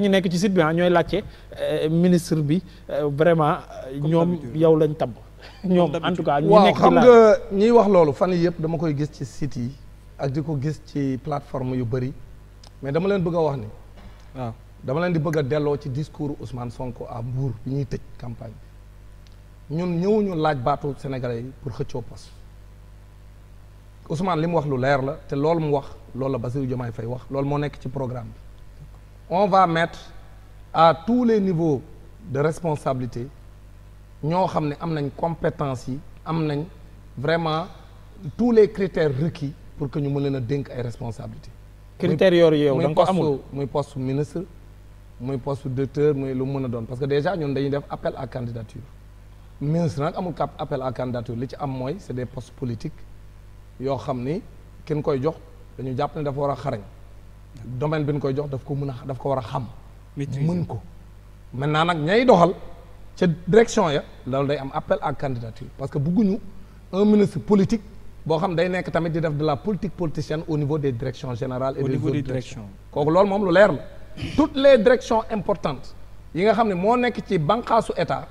ñu nekk ci site bi ñooy laajte ministre bi vraiment ñoom yow lañ tabb ñoom en tout cas ñi nekk ci xam nga ñiy wax loolu fan yii yëpp dama koy gis ci site yi ak di ko gis ci plateforme yu bëri mais dama leen bëgg a wax ni waaw dama leen di bëgg a delloo ci discours Ousmane Sonko à Mbour bi ñuy tëj campagne bi ñun ñëwuñu laaj baatu Sénégalais yi pour xëccoo poste Ousmane li mu wax lu leer la te loolu mu wax loolu la Bassirou Diomaye Faye wax loolu moo nekk ci programme bi on va mettre à tous les niveaux de responsabilité ñoo xam ne am nañ compétence yi am nañ vraiment tous les critères requis pour que ñu mën leen a dénk ay responsabilités. critères yooyu yow da nga ko amul muy poste ministre muy poste directeur muy lu mën a doon parce que déjà ñun dañuy def appel à candidature ministre nag amul appel à candidature li ci am mooy c'est des postes politiques yoo xam ni kenn koy jox dañu jàpp ne dafa war a xarañ domaine bi ñu koy jox daf ko war a xam mën ko maintenant nag ñay doxal ca direction ya loolu day am appel à candidature parce que bëgguñu un ministre politique boo xam day nekk tamit di def de la politique politicienne au niveau des directions générales et des autres directions kooku loolu moom lu leer la toutes les directions importantes yi nga xam ne moo nekk ci bànqaasu état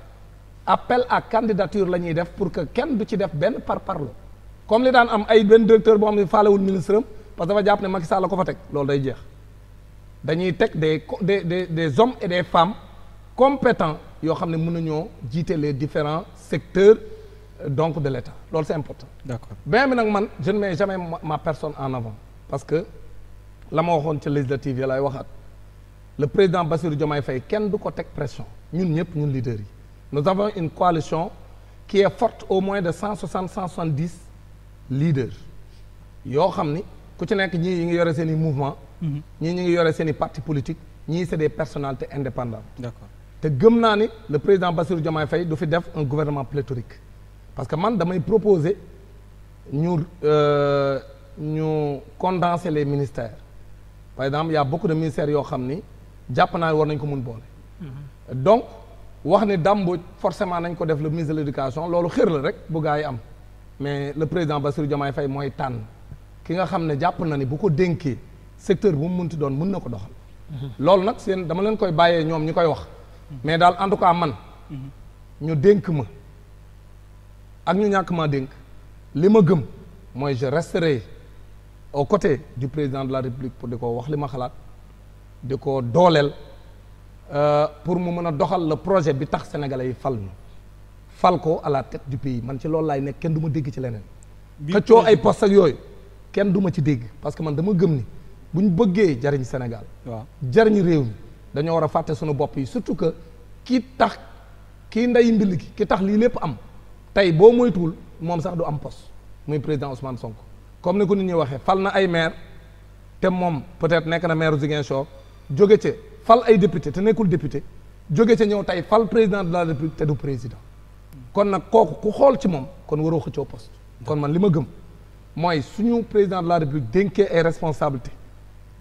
appel à candidature la ñuy def pour que kenn du ci def benn parparlo comme li daan am ay benn directeur boo xam ne faalewul ministre am parce que dafa jàpp ne Macky Sall la ko fa teg loolu day jeex dañuy teg des hommes et des femmes compétents yoo xam ne mën nañoo jiite les différents secteurs donc de l'État loolu c'est important. D'accord bien bi nag man je ne mets jamais ma personne en avant parce que la ma waxoon ca législative yi lay waxaat le président Bassirou Diomaye Faye kenn du ko teg pression ñun ñëpp ñun leaders yi nous avons une coalition qui est forte au moins de 170 leaders yoo xam ni ku ci nekk ñii yi ngi yore seen i mouvement ñii ñi ngi yore seen i parti politique ñii c'est des personnalités indépendantes. D'accord te gëm naa ni le président Bassirou Diomaye Faye du fi def un gouvernement pléthorique parce que man damay proposer ñu condenser les ministères par exemple il y a beaucoup de ministères yoo xam ni jàpp naa war nañ ko mun boole. donc wax ni Dame Mbodj forcément nañ ko def le ministre de l'éducation loolu xër la rek bu gaa yi am mais le président Bassirou Diomaye Faye mooy tànn ki nga xam ne jàpp na ni bu ko dénkee secteur bu mu munti doon mën na ko doxal. loolu nag seen dama leen koy bàyyee ñoom ñi koy wax. mais daal en tout cas man. ñu dénk ma ak ñu ñàkk maa dénk li ma gëm mooy je resterai aux côtés du président de la République pour di ko wax li ma xalaat di ko dooleel pour mu mën a doxal le projet bi tax sénégalais yi fal ñu fal ko à la tête du pays man ci loolu laay nekk kenn du ma dégg ci leneen. xëccoo ay poste ak yooyu kenn du ma ci dégg parce que man dama gëm ni bu ñu bëggee jariñ Sénégal. waaw jariñ réew mi dañoo war a fàtte suñu bopp yi surtout que kii tax kii nday mbill ki tax lii lépp am tey boo moytuwul moom sax du am poste muy président Ousmane Sonko comme ni ko nit ñi waxee fal na ay maire te moom peut-être nekk na maire Ziguinchor jóge ca fal ay député te nekkul député jóge ca ñëw tey fal président de la République te du président kon nag kooku ku xool ci moom kon waroo xëccoo poste kon man li ma gëm mooy suñu président de la République dénkee ay responsabilité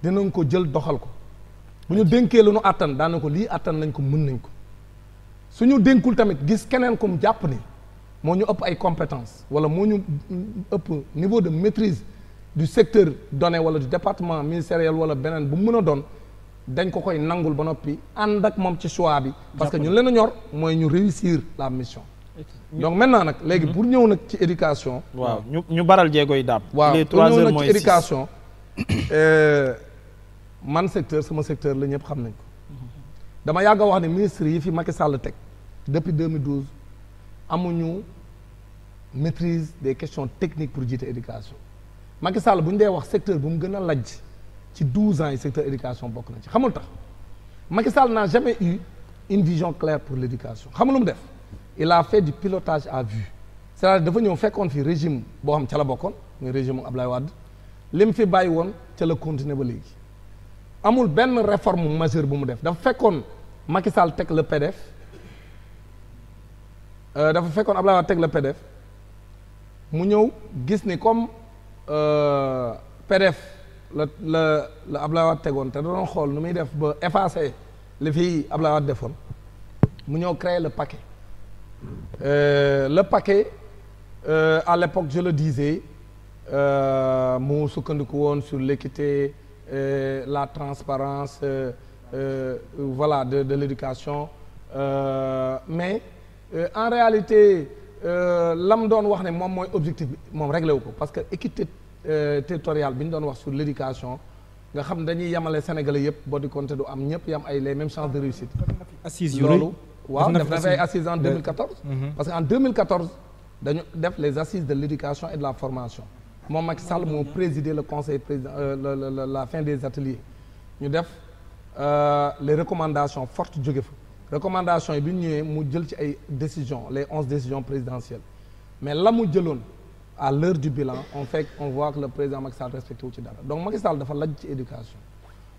dinañ ko jël doxal ko bu ñu dénkee lu nu àttan daana ko lii àttan nañ ko mën nañ ko suñu dénkul tamit gis keneen kum jàpp ni moo ñu ëpp ay compétences wala moo ñu ëpp niveau de maîtrise du secteur donné wala du département ministériel wala beneen bu mën a doon dañ ko koy nangul ba noppi ànd ak moom ci choix bi parce que ñun leen a ñor mooy ñu réussir la mission donc maintenant nag léegi pour ñëw nag ci éducation waaw ñu baral jéegoy daab waaw pour ñëw nag ci éducation man secteur sama secteur la ñëpp xam nañ ko dama yàgg a wax ne ministre yi fi Macky Sall teg depuis 2012 amuñu maîtrise des questions techniques pour jiite éducation Macky Sall bu ñu dee wax secteur bu mu gën a lajj ci 12 ans yi secteur éducation bokk na ci xamul tax Macky Sall n'a jamais eu une vision claire pour l'éducation xamul lu mu def il a fait du pilotage à vue c'est-à-dire dafa ñëw fekkoon fi régime boo xam ca la bokkoon muy régime Ablaye Wade li mu fi bàyyi woon ca la continuer ba léegi amul benn réforme majeure bu mu def dafa fekkoon Macky Sall teg le PDF dafa fekkoon Ablaye Wade teg le PDF mu ñëw gis ni comme PDF la Ablaye Wade tegoon te da doon xool nu muy def ba effacer li fi Ablaye Wade defoon mu ñëw créer le paquet à l'époque je le disais mu sukkandiku woon sur l'équité la transparence voilà de l'éducation mais en réalité lam doon wax ne moom mooy objectif bi moom réglé wu ko parce que équité territoriale bi ñu doon wax sur l'éducation nga xam dañuy yemale Sénégalais yëpp boo di compter du am ñëpp yam ay les mêmes chances de réussite. assises yu loolu waaw def na fi ay assises en 2014. parce que en 2014 dañu def les assises de l'éducation et de la formation moom Macky Sall moo présidé le conseil président la fin des ateliers ñu def les recommandations fortes jóge fa recommandations yi bi ñu ñëwee mu jël ci ay décisions les 11 décisions présidentielles mais la mu jëloon à l'heure du bilan on voit que le président Macky Sall respecté wu ci dara donc Macky Sall dafa laj ci éducation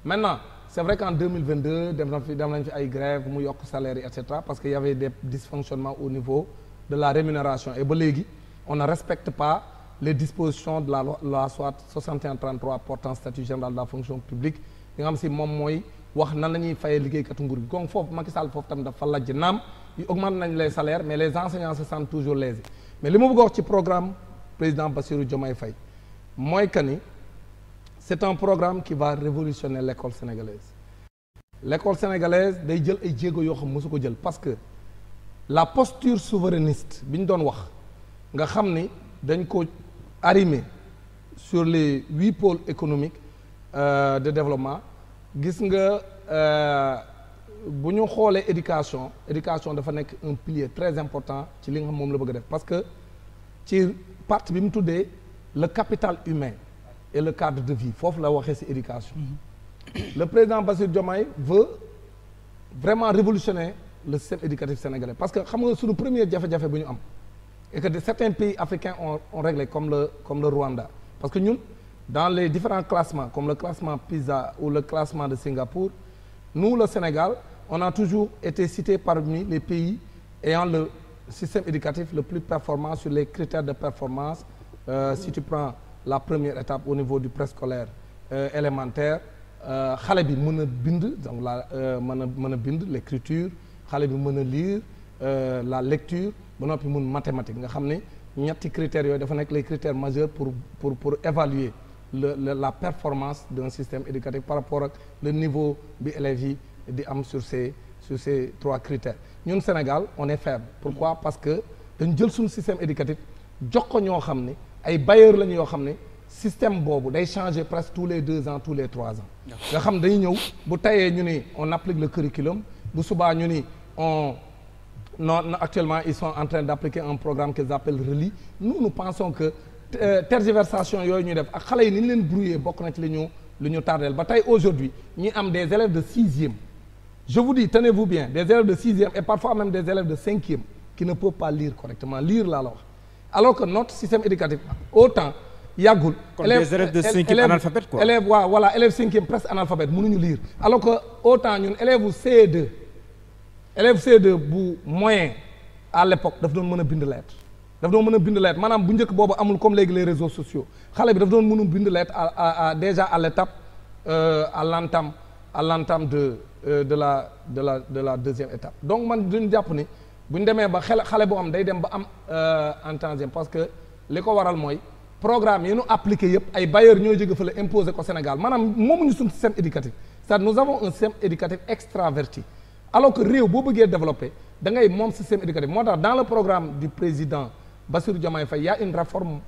maintenant c'est vrai qu'en 2022 dem nañ fi ay grèves mu yokk salaire yi et cetera parce que y avait des dysfonctionnements au niveau de la rémunération et ba léegi on ne respecte pas les dispositions de la loi soit 6133 portant statut général de la fonction publique yi nga xam si moom mooy wax nan la ñuy fayee liggéeykatu nguur gi donc foofu Macky Sall foofu tamit dafa lajj naam yi augmente nañ les salaires mais les enseignants se sentent toujours lésés mais li ma bëgg a wax ci programme président Bassirou Diomaye Faye mooy que ni c'est un programme qui va révolutionner l'école sénégalaise day jël ay jéego yoo xam mosu ko jël parce que la posture souverainiste bi ñu doon wax nga xam ni dañ ko arrimer sur les 8 pôles économiques de développement gis nga bu ñu xoolee éducation dafa nekk un pilier très important ci li nga xam moom la bëgg a def parce que ci partie bi mu tuddee le capital humain et le cadre de vie foofu la waxee ci éducation le président Bassirou Diomaye veut vraiment révolutionner le système éducatif sénégalais parce que xam nga suñu premier jafe-jafe bu ñu am et que certains pays africains ont réglé comme le Rwanda parce que ñun dans les différents classements comme le classement PISA ou le classement de Singapour nous le Sénégal on a toujours été cité parmi les pays ayant le système éducatif le plus performant sur les critères de performance si tu prends la première étape au niveau du préscolaire élémentaire xale bi mën a bind donc mën a bind l'écriture xale bi mën a lire la lecture ba noppi mun mathématique nga xam ne ñetti critères yooyu dafa nekk les critères majeurs pour évaluer la performance d'un système éducatif par rapport ak le niveau bi élèves yi di am sur ces 3 critères ñun Sénégal on est faible pourquoi parce que dañu jël suñu système éducatif jox ko ñoo xam ne ay bailleurs lañu yoo xam ne système boobu day changer presque tous les 2 ans tous les 3 ans nga xam dañuy ñëw bu tayee ñu ni on applique le curriculum bu subaa ñu ni non actuellement ils sont en train d'appliquer un programme qu'ils appellent RELI nous pensons que tergiversation yooyu ñu def ak xale yi ni ñu leen brouillé bokk na ci li ñu tardeel ba tey aujourd'hui ñi am des élèves de 6e je vous dis tenez-vous bien des élèves de 6e et parfois même des élèves de 5e qui ne peuvent pas lire correctement lire laa la wax alors que notre système éducatif autant yàggul des élèves de 5e analphabètes quoi élèves waaw voilà élèves 5e presque analphabètes mënuñu lire alors que autant ñun élèves C2 bu moyen à l'époque daf doon mën a bind lettre maanaam bu njëkk boobu amul comme léegi les réseaux sociaux xale bi daf doon mën a bind lettre déjà à l'étape à l'entame de la deuxième étape donc man duñu jàpp ni bu ñu demee ba xale boo am day dem ba am en troisième parce que li ko waral mooy programme yi ñu appliqué yëpp ay bailleurs ñoo jóge fa la imposer ko Sénégal maanaam moomuñu suñu système éducatif c'est-à-dire nous avons un système éducatif extraverti alors que réew boo bëggee développer da ngay moom système éducatif moo tax dans le programme du président Bassirou Diomaye Faye il y a une réforme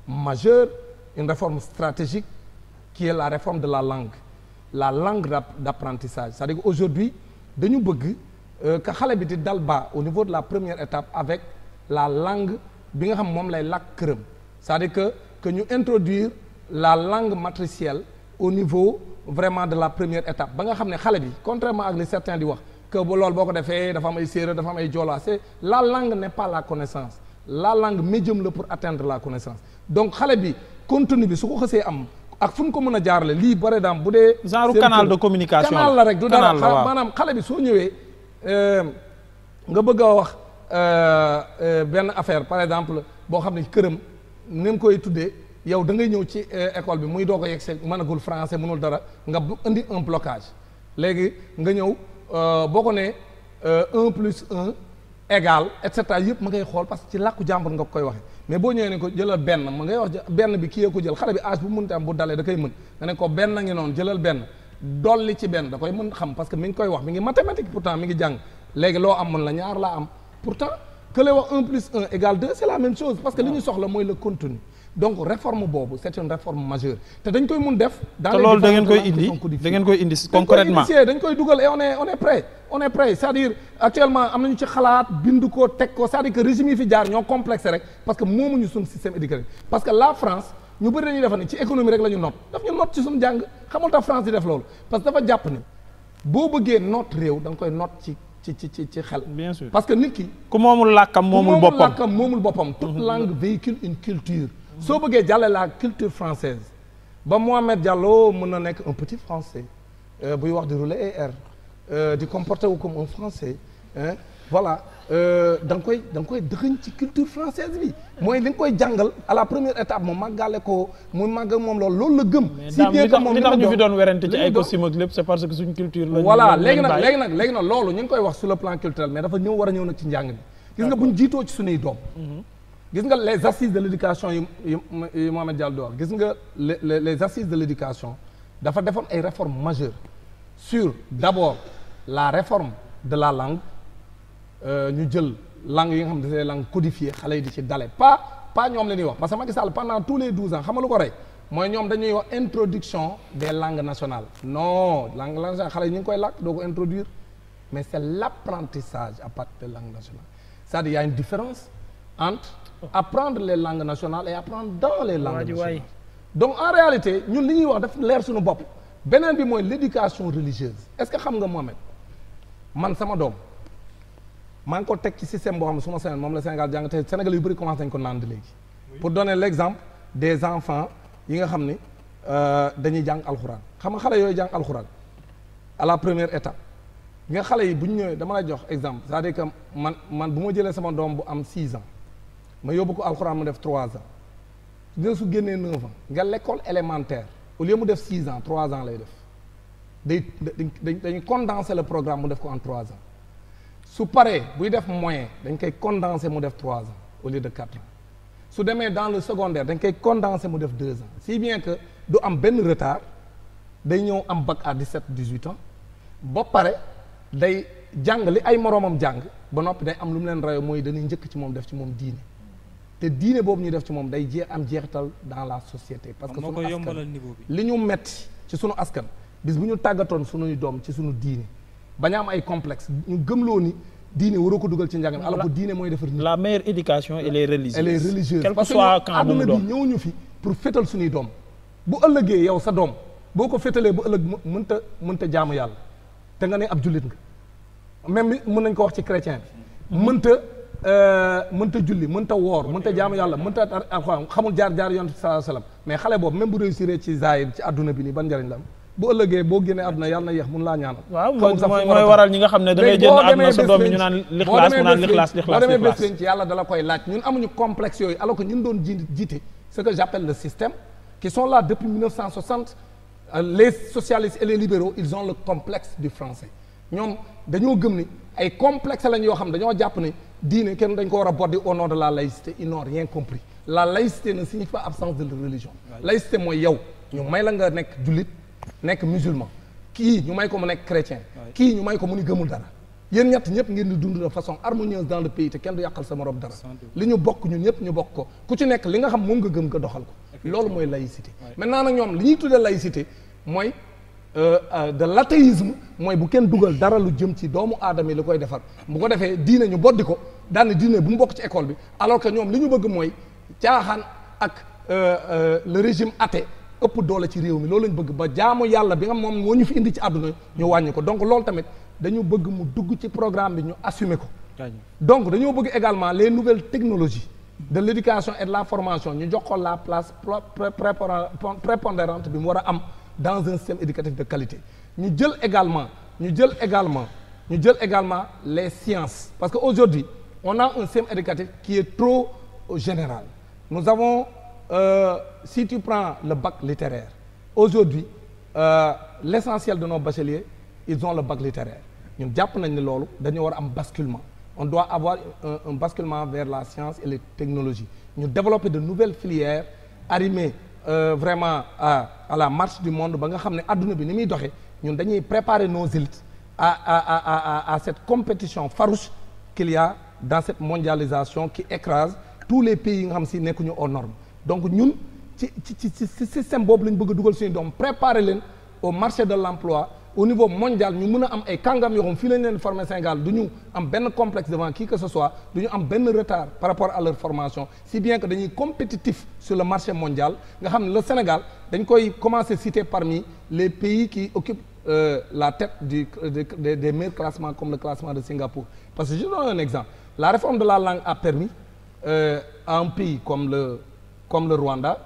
majeure une réforme stratégique qui est la réforme de la langue d'apprentissage c'est-à-dire que aujourd'hui dañu bëgg que xale bi di dal bas au niveau de la première étape avec la langue bi nga xam moom lay làkk këram c'est-à-dire que ñu introduire la langue matricielle au niveau vraiment de la première étape ba nga xam ne xale bi contrairement ak li certains di wax que bu loolu boo ko defee dafa am ay séeréer dafa am ay joolaa c'est la langue n'est pas la connaissance la langue médium la pour atteindre la connaissance donc xale bi contenu bi su ko xësee am ak fu ñu ko mën a jaarale lii par exemple bu dee genre canal de communication canal la rek du dara maanaam xale bi soo ñëwee nga bëgg a wax benn affaire par exemple boo xam ne këram ni mu koy tuddee yow da ngay ñëw ci école bi muy doog a yegg mënagul français mënul dara nga indi un blocage léegi nga ñëw boo ko nee 1+1 égal et cetera yëpp ma ngay xool parce que ci làkku jàmbur nga koy waxee mais boo ñëwee ne ko jëlal benn ma ngay wax benn bi kii yee ko jël xale bi âge bu mënti am bu dalee da koy mën nga ne ko benn ngi noonu jëlal benn dolli ci benn da koy mën xam parce que mi ngi koy wax mi ngi mathématique pourtant mi ngi jàng léegi loo am mën la ñaar laa am pourtant que lay wax 1 plus 1 égale 2 c'est la même chose parce que li ñu soxla mooy le contenu donc réforme boobu c'est une réforme majeure te dañ koy mun def. dans les loolu da ngeen koy indi concrètement dañ koy dugal et on est prêt c'est-à-dire actuellement am nañu ci xalaat bind ko teg ko c'est-à-dire que régime yi fi jaar ñoo complexé rek parce que moomuñu suñu système éducatif parce que la France ñu bëri dañuy defa ne ci économie rek la ñu noot daf ñu noot ci suñu jàng xamul tax France di def loolu parce que dafa jàpp ni boo bëggee noot réew da nga koy noot ci xel. bien sûr parce que nit ki. ku moomul làkkam moomul boppam toute langue véhicule une culture. soo bëggee jàlle la culture française ba Mohamed Diallo mën na nekk un petit français buy wax di rouler air di comporter wu comme un français voilà da nga koy dëxëñ ci culture française bi mooy li nga koy jàngal à la première étape mu màggale ko mu màgg moom loolu la gëm. si bien que moom li tax ñu fi doon werante ci ay costume ak lépp c'est parce que suñu culture la. voilà léegi nag loolu ñu ngi koy wax sur le plan culturel mais dafa war a ñëw nag ci njàng mi. gis nga bu ñu jiitoo ci suñuy doom. gis nga les assises de l'éducation yu Mohamed Diallo di wax gis nga les assises de l'éducation dafa defoon ay réformes majeures sur d'abord la réforme de la langue ñu jël langue yi nga xam ne c'est des langues codifiées xale yi di ci dale pas ñoom la ñuy wax parce que Macky Sall pendant tous les 12 ans xam nga lu ko rey mooy ñoom dañuy wax introduction des langues nationales non langue nationale xale yi ñu ngi koy làkk doo ko introduire mais c'est l'apprentissage à partir des langues nationales c'est-à-dire il y a une différence entre apprendre les langues nationales et apprendre dans les langues nationales donc en réalité ñun li ñuy wax daf leer suñu bopp beneen bi mooy l'éducation religieuse est-ce que xam nga Mohamed man sama doom maa ngi ko teg ci système boo xam ne su ma seen moom la Sénégal jàng te Sénégal yu bëri commencé nañ ko naan léegi pour donner l'exemple des enfants yi nga xam ni dañuy jàng alxuraan xam nga xale yooyu jàng alxuraan à la première étape nga xale yi bu ñu ñëwee dama lay jox exemple c'est-à-dire que man bu ma jëlee sama doom bu am 6 ans ma yóbbu ko alxuraan mu def 3 ans dina su génnee 9 ans nga l'école élémentaire au lieu mu def 6 ans 3 ans lay def dañuy condenser le programme mu def ko en 3 ans su paree buy def moyen dañ koy condenser mu def 3 ans au lieu de 4 ans su demee dans le secondaire dañ koy condenser mu def 2 ans si bien que du am benn retard day ñëw am bac à 17 18 ans ba pare day jàng li ay moroomam jàng ba noppi day am lu mu leen rayo mooy dañuy njëkk ci moom def ci moom diine te diine boobu ñuy def ci moom day am jeexital dans la société parce que sunu askan li ñu metti ci sunu askan bis bu ñu tàggatoon sunuy doom ci sunu diine bañ a am ay complexe ñu gëmloo ni diine waroo ko dugal ci njàngam alors que diine mooy defar nit. La meilleure éducation elle est religieuse. Elle est religieuse quel que soit camp bu mu doon parce que àdduna bi ñëw ñu fi pour fétal suñuy doom bu ëllëgee yow sa doom boo ko fétalee bu ëllëg mënta jaamu yàlla te nga ne ab jullit nga même mën nañ ko wax ci chrétien bi mënta julli mënta woor mënta jaamu yàlla mënta alxuraan xamul jaar yonent bi sallallahu alayhi wasallam mais xale boobu même bu réussir ci zahir ci àdduna bi nii ban njëriñ la am bu ëllëgee boo génnee àdduna yàlla na yéex mun laa ñaanal. waaw mooy waral ñi nga xam ne da ngay jënd àdduna sa doom bi ñu naan lixlaas mu naan lixlaas boo demee bés ci yàlla dala koy laaj ñun amuñu complexe yooyu alors que ñun doon jiite ce que j'appelle le système qui sont là depuis 1960 les socialistes et les libéraux ils ont le complexe du français ñoom dañoo gëm ni ay complexe lañ yoo xam dañoo jàpp ni diine kenn dañ ko war a boddi au nom de la laïcité ils n'ont rien compris la laïcité ne signifie pas absence de religion laïcité mooy yow ñu may la nga nekk jullit nekk musulman kii ñu may ko mu nekk chrétien kii ñu may ko mu ni gëmul dara yéen ñett ñëpp ngeen di dund de façon harmonieuse dans le pays te kenn du yàqal sa morom dara li ñu bokk ñun ñëpp ñu bokk ko ku ci nekk li nga xam moom nga gëm nga doxal ko loolu mooy laïcité maintenant nag ñoom li ñuy tuddee laïcité mooy de l'athéisme mooy bu kenn dugal dara lu jëm ci doomu aadama yi li koy defar bu ko defee diine ñu boddi ko daane diine bu mu bokk ci école bi alors que ñoom li ñu bëgg mooy caaxaan ak le régime athée ëpp doole ci réew mi loolu lañ bëgg ba jaamu yàlla bi nga moom moo ñu fi indi ci àdduna ñu wàññi ko donc loolu tamit dañu bëgg mu dugg ci programme bi ñu assumer ko donc dañoo bëgg également les nouvelles technologies de l'éducation et de la formation ñu jox ko la place prépondérante bi mu war a am dans un système éducatif de qualité ñu jël également les sciences parce que aujourd'hui on a un système éducatif qui est trop général nous avons si tu prends le bac littéraire aujourd'hui l'essentiel de nos bacheliers ils ont le bac littéraire ñun jàpp nañ ne loolu dañoo war a am basculement on doit avoir un basculement vers la science et les technologies ñu développer de nouvelles filières arrimées vraiment à la marche du monde ba nga xam ne adduna bi ni muy doxee ñun dañuy préparer nos élites à cette compétition farouche qu'il y a dans cette mondialisation qui écrase tous les pays yi nga xam si nekkuñu aux normes donc ñun ci système boobu la ñu bëgg a dugal suñu doom préparer leen au marché de l'emploi au niveau mondial ñu mën a am ay kàngam yoo xam fii lañ leen former Sénégal du ñu am benn complexe devant qui que ce soit du ñu am benn retard par rapport à leur formation si bien que dañuy compétitif sur le marché mondial nga xam ne le Sénégal dañ koy commencer citer parmi les pays qui occupent la tête des meilleurs classements comme le classement de Singapour parce que je donne un exemple la réforme de la langue a permis à un pays comme le Rwanda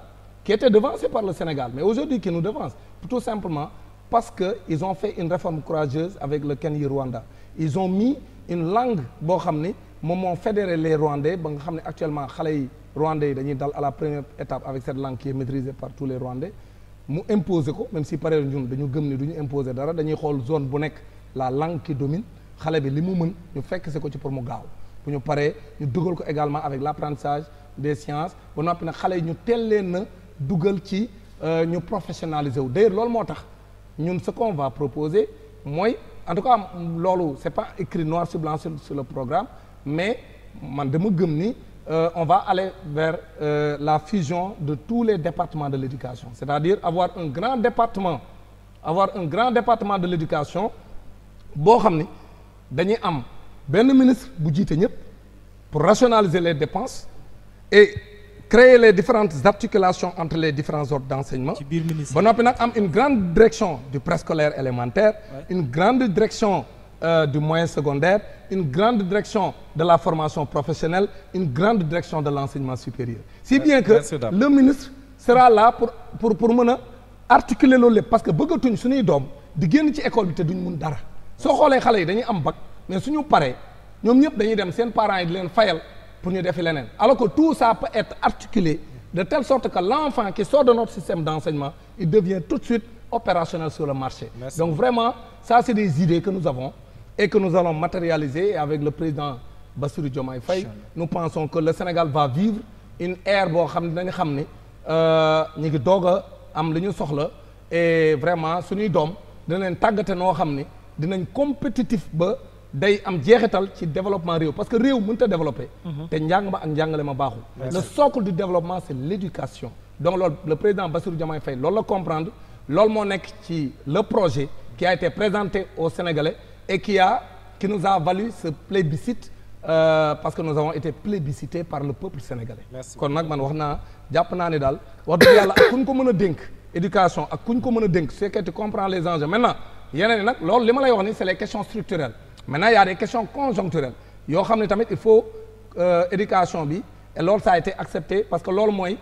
qui était devancé par le Sénégal mais aujourd'hui qui nous devance tout simplement parce que ils ont fait une réforme courageuse avec le Kenya-Rwanda ils ont mis une langue boo xam ni moom moo fédéré les Rwandais ba nga xam ne actuellement xale yi Rwandais yi dañuy dal à la première étape avec cette langue qui est maîtrisée par tous les Rwandais mu imposer ko même si pare ñun dañu gëm ni du ñu imposer dara dañuy xool zone bu nekk la langue qui domine xale bi li mu mën ñu fekk si ko ci pour mu gaaw bu ñu paree ñu dugal ko également avec l'apprentissage des sciences ba noppi nag xale yi ñu teel leen na dugal ci ñu professionnaliser wu d'ailleurs loolu moo tax ñun ce qu'on va proposer mooy en tout cas loolu c'est pas écrit noir sur blanc sur le programme mais man dama gëm ni on va aller vers la fusion de tous les départements de l'éducation c'est-à-dire avoir un grand département de l'éducation boo xam ni dañuy am benn ministre bu jiite ñëpp pour rationaliser les dépenses et créer les différentes articulations entre les différents ordres d'enseignement ba noppi nag am une grande direction du préscolaire élémentaire une grande direction du moyen secondaire une grande direction de la formation professionnelle une grande direction de l'enseignement supérieur si bien que le ministre sera là pour mën a articuler loolu lépp parce que bëggatuñ suñuy doom di génn ci école bi te duñ mun dara soo xoolee xale yi dañuy am bac mais suñu paree ñoom ñëpp dañuy dem seen parents yi di leen fayal pour ñu defi leneen alors que tout ça peut être articulé de telle sorte que l'enfant qui sort de notre système d'enseignement il devient tout de suite opérationnel sur le marché. Merci. Donc vraiment ça c'est des idées que nous avons et que nous allons matérialiser et avec le président Bassirou Diomaye Faye nous pensons que le Sénégal va vivre une ère boo xam ne dañu xam ni ñu ngi doog a am li ñu soxla et vraiment suñuy doom dina leen tàggate noo xam ni dinañ compétitif ba day am jeexital ci développement réew parce que réew mënut a développer te njàng ma ak njàngale ma baaxul le socle du développement c'est l'éducation donc loolu le président Bassirou Diomaye Faye loolu la comprendre loolu moo nekk ci le projet qui a été présenté aux Sénégalais et qui nous a valu ce plébiscite parce que nous avons été plébiscités par le peuple sénégalais kon nag man wax naa jàpp naa ne daal wax dëgg yàlla ak kuñ ko mën a dénk éducation ak kuñ ko mën a dénk su fekkee tu comprends les enjeux maintenant yeneen nag loolu li ma lay wax ni c'est les questions structurelles maintenant il y a des questions conjoncturelles yoo xam ne tamit il faut éducation bi et loolu ça a été accepté parce que loolu mooy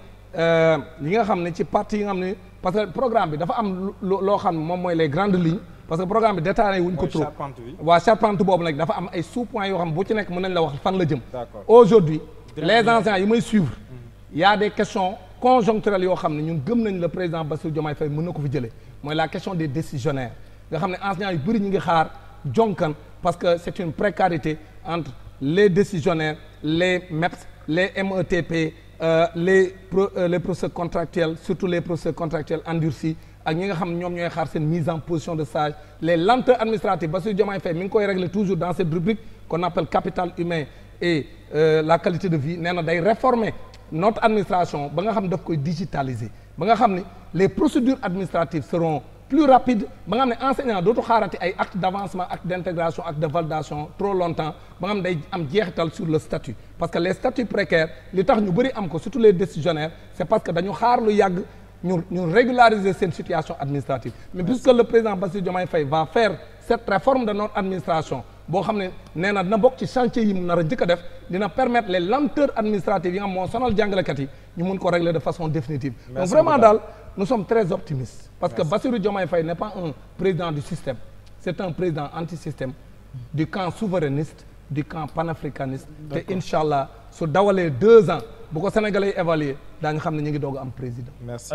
li nga xam ne ci partie yi nga xam ne parce que programme bi dafa am loo xam ne moom mooy les grandes lignes parce que programme bi détaillé wuñ ko trop waaw charpente boobu nag dafa am ay sous-points yoo xam ne bu ci nekk mën nañ la wax fan la jëm aujourd'hui les enseignants yi may suivre il y a des questions conjoncturelles yoo xam ne ñun gëm nañ le président Bassirou Diomaye Faye mën na ko fi jëlee mooy la question des décisionnaires nga xam ne enseignants yu bëri ñu ngi xaar jonkan parce que c'est une précarité entre les décisionnaires les MEPS les METP les professeurs contractuels surtout les professeurs contractuels endurcis ak ñi nga xam ñoom ñooy xaar seen mise en position de stage les lenteurs administratives Bassirou Diomaye Faye mi ngi koy régler toujours dans cette rubrique qu'on appelle capital humain et la qualité de vie nee na day réformer notre administration ba nga xam daf koy digitaliser ba nga xam ni les procédures administratives seront plus rapides ba nga xam ne enseignant dootu xaarati ay actes d'avancement actes d'intégration actes de validation trop longtemps ba nga xam day am jeexital sur le statut parce que les statuts précaires li tax ñu bëri am ko surtout les décisionnaires c'est parce que dañu xaar lu yàgg ñu régulariser seen situation administrative mais puisque le président Bassirou Diomaye Faye va faire cette réforme de notre administration boo xam ne nee na dina bokk ci chantier yi mu nar a njëkk a def dina permettre les lenteurs administratives yi nga xam moo sonal jàngalekat yi ñu mun ko régler de façon définitive donc vraiment daal nous sommes très optimistes parce que Bassirou Diomaye Faye n'est pas un président du système c'est un président anti-système du camp souverainiste du camp panafricaniste te inchallah su dawalee 2 ans bu ko Sénégalais yi évaluer daañu xam ne ñu ngi doog a am président. Merci.